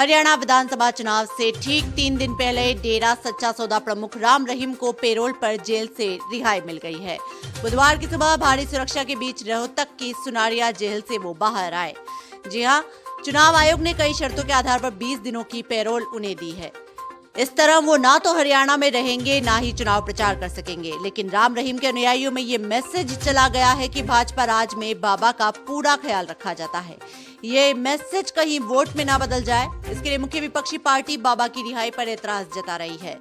हरियाणा विधानसभा चुनाव से ठीक 3 दिन पहले डेरा सच्चा सौदा प्रमुख राम रहीम को पेरोल पर जेल से रिहाई मिल गई है। बुधवार की सुबह भारी सुरक्षा के बीच रोहतक की सुनारिया जेल से वो बाहर आए। जी हां, चुनाव आयोग ने कई शर्तों के आधार पर 20 दिनों की पेरोल उन्हें दी है। इस तरह वो ना तो हरियाणा में रहेंगे, ना ही चुनाव प्रचार कर सकेंगे। लेकिन राम रहीम के अनुयायियों में ये मैसेज चला गया है कि भाजपा राज में बाबा का पूरा ख्याल रखा जाता है। ये मैसेज कहीं वोट में ना बदल जाए, इसके लिए मुख्य विपक्षी पार्टी बाबा की रिहाई पर एतराज जता रही है।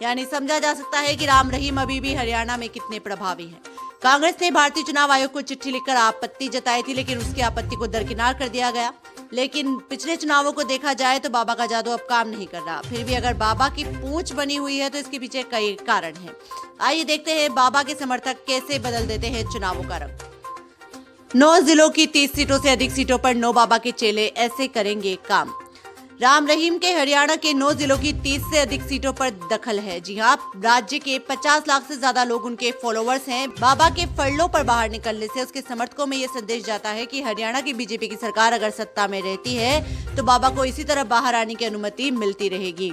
यानी समझा जा सकता है कि राम रहीम अभी भी हरियाणा में कितने प्रभावी हैं। कांग्रेस ने भारतीय चुनाव आयोग को चिट्ठी लिखकर आपत्ति जताई थी, लेकिन उसकी आपत्ति को दरकिनार कर दिया गया। लेकिन पिछले चुनावों को देखा जाए तो बाबा का जादू अब काम नहीं कर रहा। फिर भी अगर बाबा की पूंछ बनी हुई है तो इसके पीछे कई कारण हैं। आइए देखते हैं बाबा के समर्थक कैसे बदल देते हैं चुनावों का रंग। 9 जिलों की 30 सीटों से अधिक सीटों पर 9 बाबा के चेले ऐसे करेंगे काम। राम रहीम के हरियाणा के 9 जिलों की 30 से अधिक सीटों पर दखल है। जी हां, राज्य के 50 लाख से ज्यादा लोग उनके फॉलोअर्स हैं। बाबा के फरलों पर बाहर निकलने से उसके समर्थकों में ये संदेश जाता है कि हरियाणा की बीजेपी की सरकार अगर सत्ता में रहती है तो बाबा को इसी तरह बाहर आने की अनुमति मिलती रहेगी।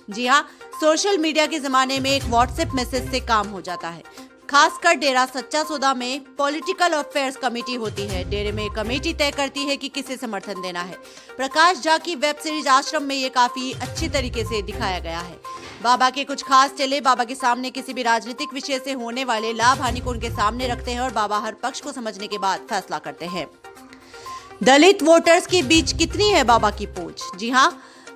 जी हां, सोशल मीडिया के जमाने में एक व्हाट्सएप मैसेज से काम हो जाता है। खासकर डेरा सच्चा सौदा में पॉलिटिकल अफेयर्स कमेटी होती है। डेरे में कमेटी तय करती है कि किसे समर्थन देना है। प्रकाश झा की वेब सीरीज आश्रम में ये काफी अच्छी तरीके से दिखाया गया है। बाबा के कुछ खास चेले बाबा के सामने किसी भी राजनीतिक विषय से होने वाले लाभ हानि को उनके सामने रखते हैं और बाबा हर पक्ष को समझने के बाद फैसला करते हैं। दलित वोटर्स के बीच कितनी है बाबा की पहुंच? जी हाँ,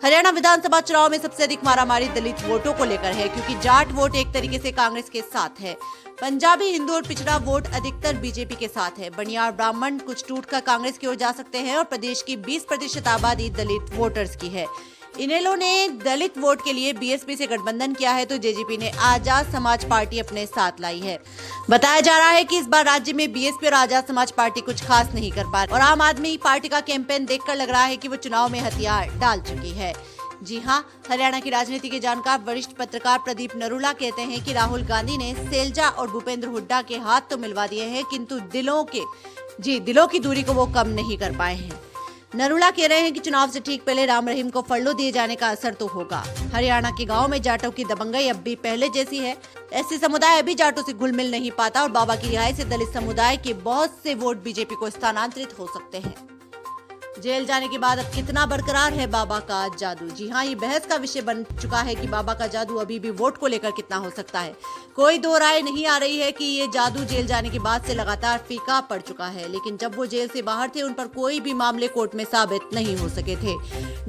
हरियाणा विधानसभा चुनाव में सबसे अधिक मारामारी दलित वोटों को लेकर है, क्योंकि जाट वोट एक तरीके से कांग्रेस के साथ है। पंजाबी, हिंदू और पिछड़ा वोट अधिकतर बीजेपी के साथ है। बनियार ब्राह्मण कुछ टूटकर कांग्रेस की ओर जा सकते हैं और प्रदेश की 20% आबादी दलित वोटर्स की है। इनेलो ने दलित वोट के लिए बीएसपी से गठबंधन किया है तो जेजेपी ने आजाद समाज पार्टी अपने साथ लाई है। बताया जा रहा है कि इस बार राज्य में बीएसपी और आजाद समाज पार्टी कुछ खास नहीं कर पा रही और आम आदमी पार्टी का कैंपेन देखकर लग रहा है कि वो चुनाव में हथियार डाल चुकी है। जी हाँ, हरियाणा की राजनीति के जानकार वरिष्ठ पत्रकार प्रदीप नरूला कहते हैं कि राहुल गांधी ने सैलजा और भूपेंद्र हुड्डा के हाथ तो मिलवा दिए हैं, किंतु दिलों की दूरी को वो कम नहीं कर पाए हैं। नरूला कह रहे हैं कि चुनाव से ठीक पहले राम रहीम को फरलो दिए जाने का असर तो होगा। हरियाणा के गांव में जाटों की दबंगई अब भी पहले जैसी है। ऐसे समुदाय अभी जाटों से घुल मिल नहीं पाता और बाबा की रिहाई से दलित समुदाय के बहुत से वोट बीजेपी को स्थानांतरित हो सकते हैं। जेल जाने के बाद अब कितना बरकरार है बाबा का जादू? जी हाँ, ये बहस का विषय बन चुका है कि बाबा का जादू अभी भी वोट को लेकर कितना हो सकता है। कोई दो राय नहीं आ रही है कि ये जादू जेल जाने के बाद से लगातार फीका पड़ चुका है, लेकिन जब वो जेल से बाहर थे उन पर कोई भी मामले कोर्ट में साबित नहीं हो सके थे।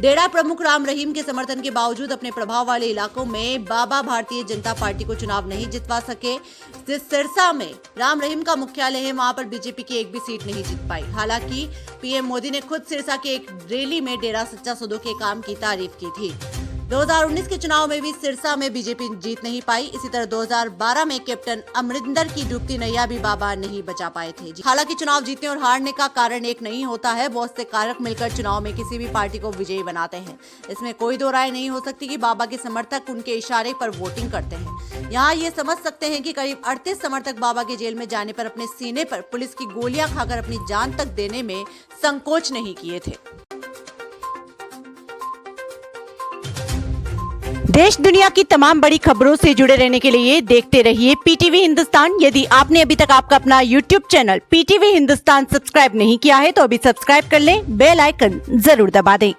डेरा प्रमुख राम रहीम के समर्थन के बावजूद अपने प्रभाव वाले इलाकों में बाबा भारतीय जनता पार्टी को चुनाव नहीं जितवा सके। सिरसा में राम रहीम का मुख्यालय है, वहां पर बीजेपी की एक भी सीट नहीं जीत पाई। हालांकि पीएम मोदी ने खुद सिरसा के एक रैली में डेरा सच्चा सौदा के काम की तारीफ की थी। 2019 के चुनाव में भी सिरसा में बीजेपी जीत नहीं पाई। इसी तरह 2012 में कैप्टन अमरिंदर की डूबती नैया भी बाबा नहीं बचा पाए थे। हालांकि चुनाव जीतने और हारने का कारण एक नहीं होता है, बहुत से कारक मिलकर चुनाव में किसी भी पार्टी को विजयी बनाते हैं। इसमें कोई दो राय नहीं हो सकती कि बाबा के समर्थक उनके इशारे पर वोटिंग करते हैं। यहाँ ये समझ सकते हैं कि करीब 38 समर्थक बाबा के जेल में जाने पर अपने सीने पर पुलिस की गोलियां खाकर अपनी जान तक देने में संकोच नहीं किए थे। देश दुनिया की तमाम बड़ी खबरों से जुड़े रहने के लिए देखते रहिए पीटीवी हिंदुस्तान। यदि आपने अभी तक आपका अपना YouTube channel PTV Hindustan subscribe नहीं किया है तो अभी सब्सक्राइब कर लें, बेल आइकन जरूर दबा दें।